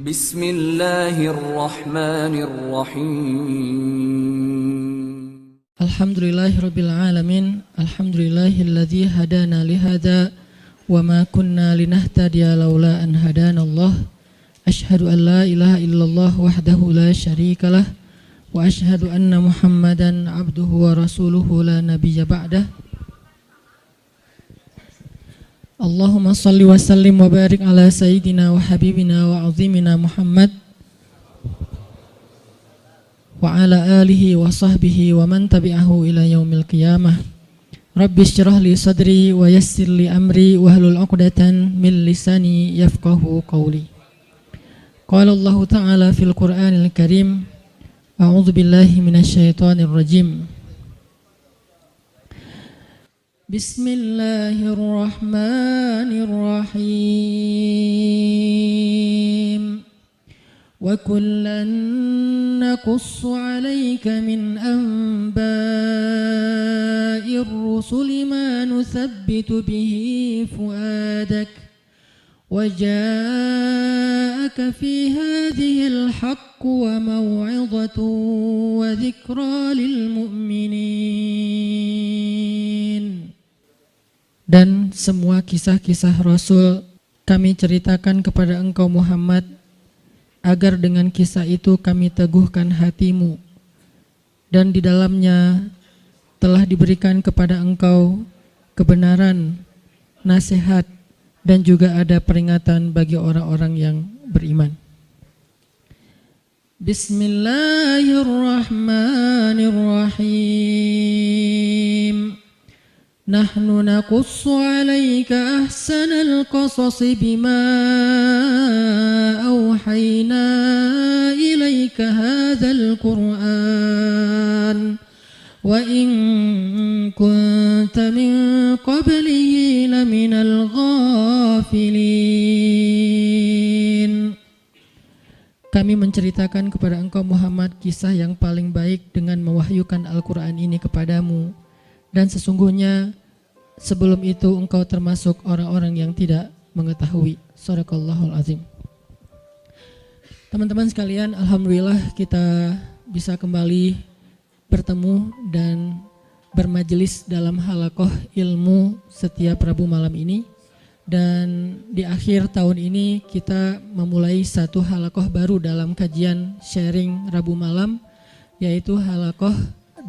Bismillahirrahmanirrahim. Alhamdulillahirabbil alamin. Alhamdulillahilladzi hadana lihada wa ma kunna linahtadiya laula an hadanallah. Asyhadu an la ilaha illallah wahdahu la syarikalah wa asyhadu anna Muhammadan abduhu wa rasuluhu la nabiyya ba'dah. Allahumma salli wa sallim wa barik ala sayyidina wa habibina wa azimina Muhammad wa ala alihi wa sahbihi wa man tabi'ahu ila yaumil qiyamah. Rabbi syrah li sadri wa yassir li amri wahlul 'uqdatan min lisani yafqahu qawli. Qala Allah ta'ala fil Qur'anil Karim, a'udzu billahi minasy syaithanir rajim. Bismillahirrahmanirrahim. Wa kullan naqussu 'alaika min anba'ir rusuli ma nuthabbitu bihi fuadak wa ja'aka fi hadhil haqqu wa maw'izatun wa dzikra lil mu'minin. Dan semua kisah-kisah Rasul kami ceritakan kepada engkau Muhammad, agar dengan kisah itu kami teguhkan hatimu, dan di dalamnya telah diberikan kepada engkau kebenaran, nasihat, dan juga ada peringatan bagi orang-orang yang beriman. Bismillahirrahmanirrahim. Nahnu naqussu 'alaika ahsanal qasasi bima awhayna ilaika hadzal Qur'an wa in kunta min qablihi laminal ghafilin. Kami menceritakan kepada engkau Muhammad kisah yang paling baik dengan mewahyukan Al-Quran ini kepadamu, dan sesungguhnya sebelum itu engkau termasuk orang-orang yang tidak mengetahui. Shadaqallahul azim. Teman-teman sekalian, alhamdulillah kita bisa kembali bertemu dan bermajelis dalam halaqah ilmu setiap Rabu malam ini. Dan di akhir tahun ini kita memulai satu halaqah baru dalam kajian sharing Rabu malam, yaitu halaqah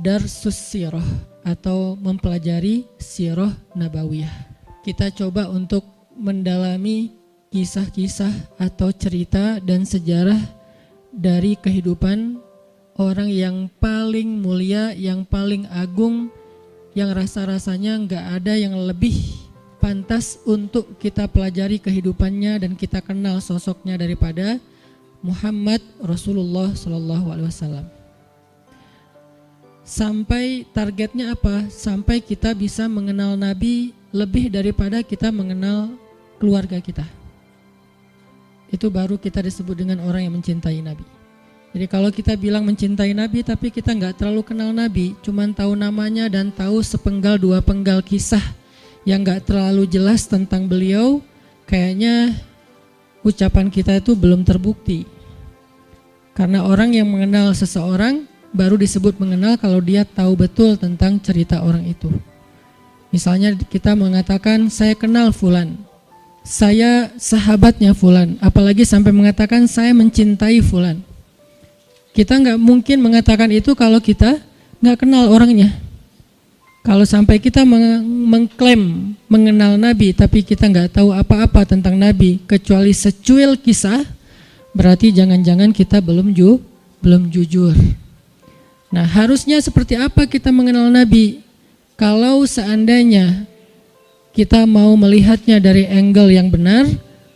Darsus Sirah atau mempelajari sirah nabawiyah. Kita coba untuk mendalami kisah-kisah atau cerita dan sejarah dari kehidupan orang yang paling mulia, yang paling agung, yang rasa-rasanya nggak ada yang lebih pantas untuk kita pelajari kehidupannya dan kita kenal sosoknya daripada Muhammad Rasulullah SAW. Sampai targetnya apa? Sampai kita bisa mengenal Nabi lebih daripada kita mengenal keluarga kita. Itu baru kita disebut dengan orang yang mencintai Nabi. Jadi kalau kita bilang mencintai Nabi tapi kita nggak terlalu kenal Nabi, cuman tahu namanya dan tahu sepenggal dua penggal kisah yang nggak terlalu jelas tentang beliau, kayaknya ucapan kita itu belum terbukti. Karena orang yang mengenal seseorang baru disebut mengenal kalau dia tahu betul tentang cerita orang itu. Misalnya kita mengatakan saya kenal fulan, saya sahabatnya fulan, apalagi sampai mengatakan saya mencintai fulan. Kita nggak mungkin mengatakan itu kalau kita nggak kenal orangnya. Kalau sampai kita mengklaim mengenal Nabi tapi kita nggak tahu apa-apa tentang Nabi kecuali secuil kisah, berarti jangan-jangan kita belum jujur. Nah, harusnya seperti apa kita mengenal Nabi? Kalau seandainya kita mau melihatnya dari angle yang benar,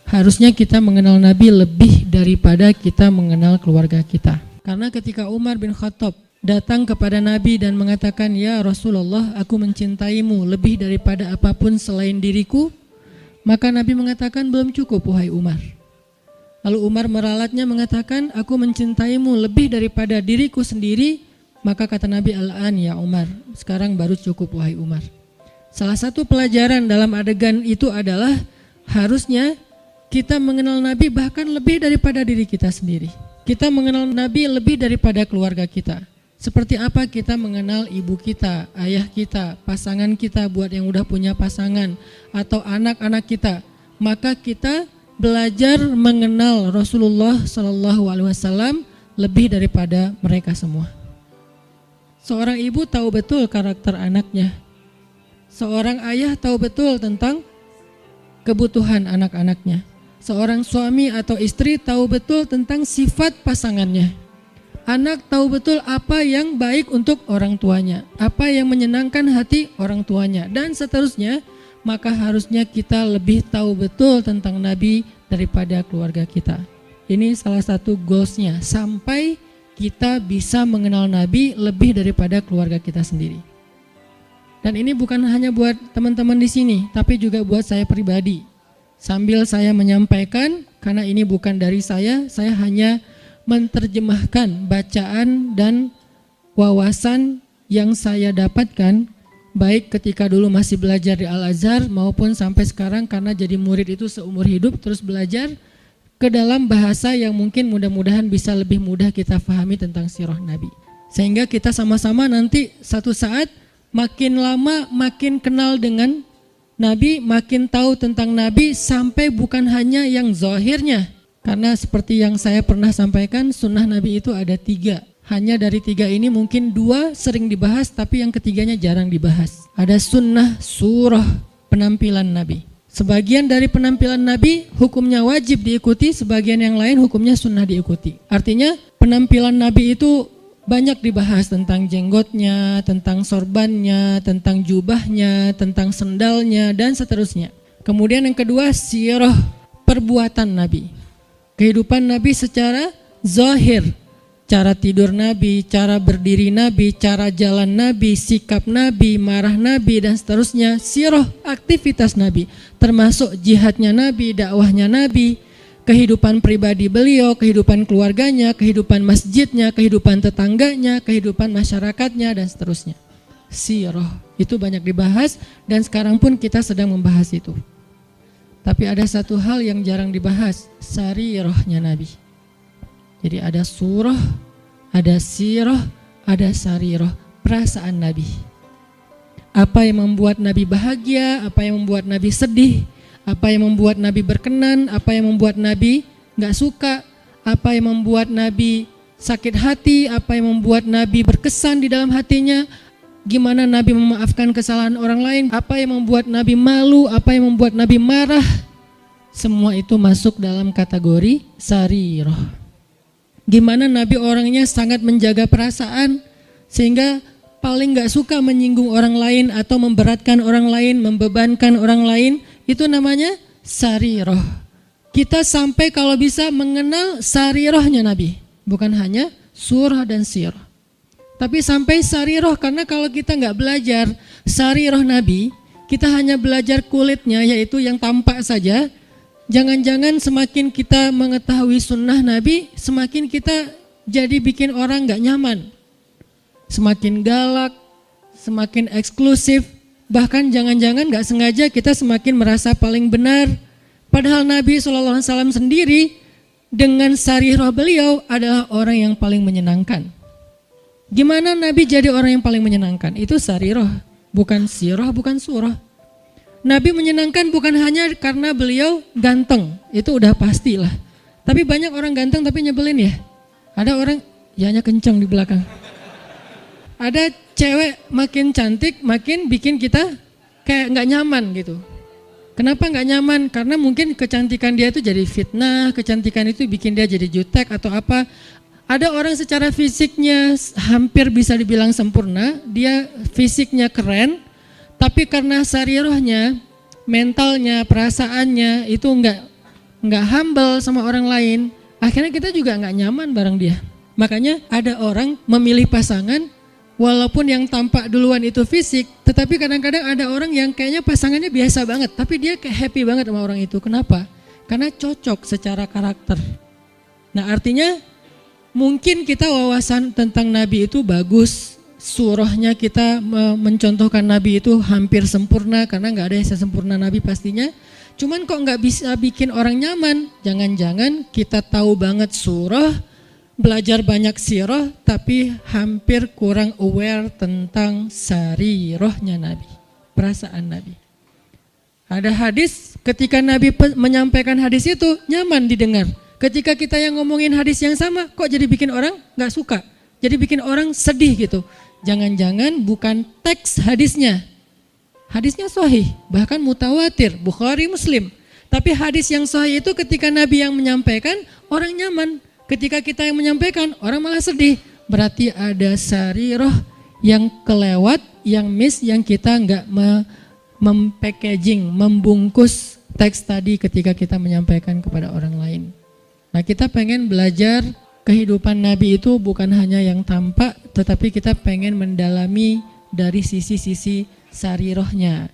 harusnya kita mengenal Nabi lebih daripada kita mengenal keluarga kita. Karena ketika Umar bin Khattab datang kepada Nabi dan mengatakan, "Ya Rasulullah, aku mencintaimu lebih daripada apapun selain diriku," maka Nabi mengatakan, "Belum cukup wahai Umar." Lalu Umar meralatnya mengatakan, "Aku mencintaimu lebih daripada diriku sendiri," maka kata Nabi, "Al-an ya Umar, sekarang baru cukup wahai Umar." Salah satu pelajaran dalam adegan itu adalah harusnya kita mengenal Nabi bahkan lebih daripada diri kita sendiri. Kita mengenal Nabi lebih daripada keluarga kita. Seperti apa kita mengenal ibu kita, ayah kita, pasangan kita buat yang udah punya pasangan, atau anak-anak kita. Maka kita belajar mengenal Rasulullah SAW lebih daripada mereka semua. Seorang ibu tahu betul karakter anaknya. Seorang ayah tahu betul tentang kebutuhan anak-anaknya. Seorang suami atau istri tahu betul tentang sifat pasangannya. Anak tahu betul apa yang baik untuk orang tuanya, apa yang menyenangkan hati orang tuanya, dan seterusnya. Maka harusnya kita lebih tahu betul tentang Nabi daripada keluarga kita. Ini salah satu goalsnya, sampai kita bisa mengenal Nabi lebih daripada keluarga kita sendiri. Dan ini bukan hanya buat teman-teman di sini, tapi juga buat saya pribadi. Sambil saya menyampaikan, karena ini bukan dari saya hanya menerjemahkan bacaan dan wawasan yang saya dapatkan, baik ketika dulu masih belajar di Al-Azhar maupun sampai sekarang karena jadi murid itu seumur hidup terus belajar ke dalam bahasa yang mungkin mudah-mudahan bisa lebih mudah kita fahami tentang sirah Nabi. Sehingga kita sama-sama nanti satu saat makin lama makin kenal dengan Nabi, makin tahu tentang Nabi sampai bukan hanya yang zahirnya. Karena seperti yang saya pernah sampaikan, sunnah Nabi itu ada 3. Hanya dari 3 ini mungkin 2 sering dibahas, tapi yang ketiganya jarang dibahas. Ada sunnah surah penampilan Nabi. Sebagian dari penampilan Nabi hukumnya wajib diikuti, sebagian yang lain hukumnya sunnah diikuti. Artinya penampilan Nabi itu banyak dibahas tentang jenggotnya, tentang sorbannya, tentang jubahnya, tentang sendalnya, dan seterusnya. Kemudian yang kedua sirah perbuatan Nabi. Kehidupan Nabi secara zahir. Cara tidur Nabi, cara berdiri Nabi, cara jalan Nabi, sikap Nabi, marah Nabi, dan seterusnya. Sirah aktivitas Nabi, termasuk jihadnya Nabi, dakwahnya Nabi, kehidupan pribadi beliau, kehidupan keluarganya, kehidupan masjidnya, kehidupan tetangganya, kehidupan masyarakatnya, dan seterusnya. Sirah itu banyak dibahas dan sekarang pun kita sedang membahas itu. Tapi ada satu hal yang jarang dibahas, sarirahnya Nabi. Jadi ada surah, ada sirah, ada sarirah, perasaan Nabi. Apa yang membuat Nabi bahagia, apa yang membuat Nabi sedih, apa yang membuat Nabi berkenan, apa yang membuat Nabi gak suka, apa yang membuat Nabi sakit hati, apa yang membuat Nabi berkesan di dalam hatinya, gimana Nabi memaafkan kesalahan orang lain, apa yang membuat Nabi malu, apa yang membuat Nabi marah. Semua itu masuk dalam kategori sarirah. Gimana Nabi orangnya sangat menjaga perasaan sehingga paling gak suka menyinggung orang lain atau memberatkan orang lain, membebankan orang lain. Itu namanya sarirah. Kita sampai kalau bisa mengenal sarirahnya Nabi, bukan hanya surah dan sirah, tapi sampai sarirah. Karena kalau kita gak belajar sarirah Nabi, kita hanya belajar kulitnya, yaitu yang tampak saja. Jangan-jangan semakin kita mengetahui sunnah Nabi, semakin kita jadi bikin orang gak nyaman. Semakin galak, semakin eksklusif, bahkan jangan-jangan gak sengaja kita semakin merasa paling benar. Padahal Nabi SAW sendiri dengan sarirah beliau adalah orang yang paling menyenangkan. Gimana Nabi jadi orang yang paling menyenangkan? Itu sarirah, bukan sirah, bukan surah. Nabi menyenangkan bukan hanya karena beliau ganteng, itu udah pastilah. Tapi banyak orang ganteng tapi nyebelin ya. Ada orang, yanya kenceng di belakang. Ada cewek makin cantik, makin bikin kita kayak gak nyaman gitu. Kenapa gak nyaman? Karena mungkin kecantikan dia itu jadi fitnah, kecantikan itu bikin dia jadi jutek atau apa. Ada orang secara fisiknya hampir bisa dibilang sempurna, dia fisiknya keren, tapi karena sarirahnya, mentalnya, perasaannya itu enggak humble sama orang lain, akhirnya kita juga enggak nyaman bareng dia. Makanya ada orang memilih pasangan walaupun yang tampak duluan itu fisik, tetapi kadang-kadang ada orang yang kayaknya pasangannya biasa banget, tapi dia kayak happy banget sama orang itu. Kenapa? Karena cocok secara karakter. Nah, artinya mungkin kita wawasan tentang Nabi itu bagus, surahnya kita mencontohkan Nabi itu hampir sempurna, karena nggak ada yang sesempurna Nabi pastinya. Cuman kok nggak bisa bikin orang nyaman? Jangan-jangan kita tahu banget surah, belajar banyak sirah, tapi hampir kurang aware tentang sarirahnya Nabi, perasaan Nabi. Ada hadis, ketika Nabi menyampaikan hadis itu nyaman didengar. Ketika kita yang ngomongin hadis yang sama, kok jadi bikin orang nggak suka, jadi bikin orang sedih gitu. Jangan-jangan bukan teks hadisnya. Hadisnya sahih, bahkan mutawatir, Bukhari, Muslim. Tapi hadis yang sahih itu ketika Nabi yang menyampaikan, orang nyaman. Ketika kita yang menyampaikan, orang malah sedih. Berarti ada sarirah yang kelewat, yang miss, yang kita nggak mem-packaging, membungkus teks tadi ketika kita menyampaikan kepada orang lain. Nah, kita pengen belajar kehidupan Nabi itu bukan hanya yang tampak, tetapi kita pengen mendalami dari sisi-sisi sarirahnya.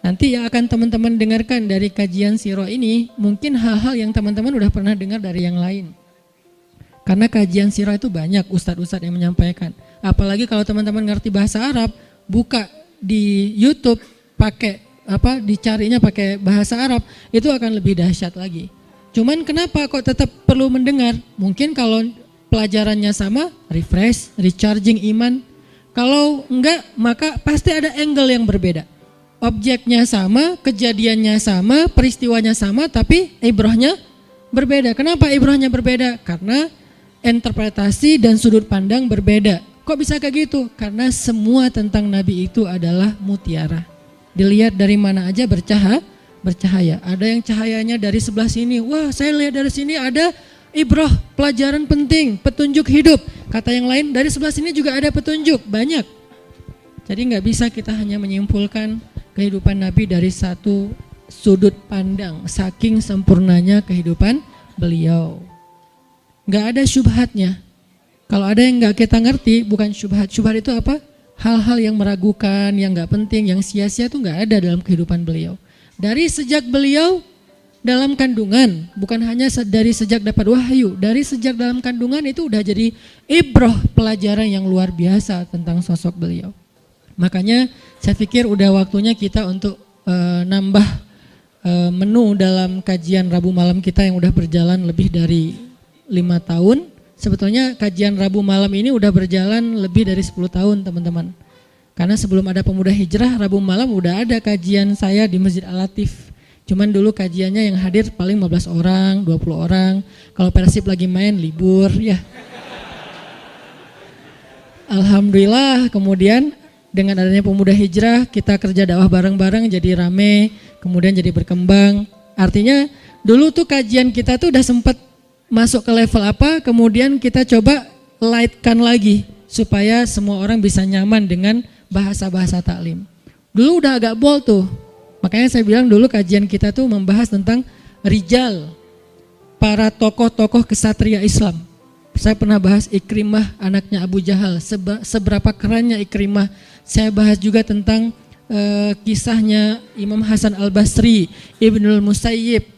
Nanti yang akan teman-teman dengarkan dari kajian sirah ini, mungkin hal-hal yang teman-teman udah pernah dengar dari yang lain. Karena kajian sirah itu banyak ustadz-ustadz yang menyampaikan. Apalagi kalau teman-teman ngerti bahasa Arab, buka di YouTube dicarinya pakai bahasa Arab, itu akan lebih dahsyat lagi. Cuman kenapa kok tetap perlu mendengar? Mungkin kalau pelajarannya sama, refresh, recharging iman. Kalau enggak, maka pasti ada angle yang berbeda. Objeknya sama, kejadiannya sama, peristiwanya sama, tapi ibrahnya berbeda. Kenapa ibrahnya berbeda? Karena interpretasi dan sudut pandang berbeda. Kok bisa kayak gitu? Karena semua tentang Nabi itu adalah mutiara. Dilihat dari mana aja bercahaya. Ada yang cahayanya dari sebelah sini. Wah, saya lihat dari sini ada ibrah, pelajaran penting, petunjuk hidup. Kata yang lain, dari sebelah sini juga ada petunjuk, banyak. Jadi nggak bisa kita hanya menyimpulkan kehidupan Nabi dari satu sudut pandang, saking sempurnanya kehidupan beliau. Nggak ada syubhatnya. Kalau ada yang nggak kita ngerti, bukan syubhat. Syubhat itu apa? Hal-hal yang meragukan, yang nggak penting, yang sia-sia itu nggak ada dalam kehidupan beliau. Dari sejak beliau dalam kandungan, bukan hanya dari sejak dapat wahyu, dari sejak dalam kandungan itu udah jadi ibrah, pelajaran yang luar biasa tentang sosok beliau. Makanya saya pikir udah waktunya kita untuk nambah menu dalam kajian Rabu malam kita yang udah berjalan lebih dari 5 tahun. Sebetulnya kajian Rabu malam ini udah berjalan lebih dari 10 tahun teman-teman. Karena sebelum ada Pemuda Hijrah, Rabu malam udah ada kajian saya di Masjid Al-Latif. Cuman dulu kajiannya yang hadir paling 15 orang, 20 orang. Kalau Persib lagi main libur ya. Alhamdulillah kemudian dengan adanya Pemuda Hijrah kita kerja dakwah bareng-bareng jadi rame, kemudian jadi berkembang. Artinya dulu tuh kajian kita tuh udah sempat masuk ke level apa, kemudian kita coba lightkan lagi supaya semua orang bisa nyaman dengan bahasa-bahasa taklim. Dulu udah agak bold tuh, makanya saya bilang dulu kajian kita tuh membahas tentang rijal, para tokoh-tokoh kesatria Islam. Saya pernah bahas Ikrimah anaknya Abu Jahal, seberapa kerennya Ikrimah. Saya bahas juga tentang kisahnya Imam Hasan Al-Basri, Ibnul Musayyib,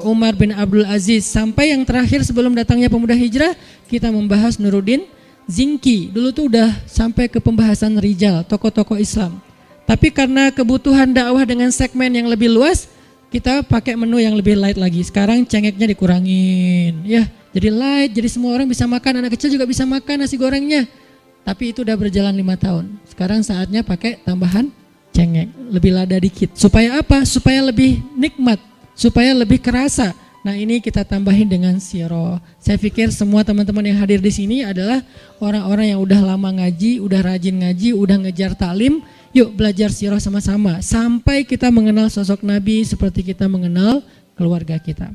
Umar bin Abdul Aziz, sampai yang terakhir sebelum datangnya Pemuda Hijrah kita membahas Nuruddin Zinki. Dulu tuh udah sampai ke pembahasan rijal, tokoh-tokoh Islam. Tapi karena kebutuhan dakwah dengan segmen yang lebih luas, kita pakai menu yang lebih light lagi. Sekarang cengeknya dikurangin, ya. Jadi light, jadi semua orang bisa makan, anak kecil juga bisa makan nasi gorengnya. Tapi itu udah berjalan 5 tahun. Sekarang saatnya pakai tambahan cengek, lebih lada dikit. Supaya apa? Supaya lebih nikmat, supaya lebih kerasa. Nah ini kita tambahin dengan sirah. Saya pikir semua teman-teman yang hadir di sini adalah orang-orang yang udah lama ngaji, udah rajin ngaji, udah ngejar taklim. Yuk belajar sirah sama-sama sampai kita mengenal sosok Nabi seperti kita mengenal keluarga kita.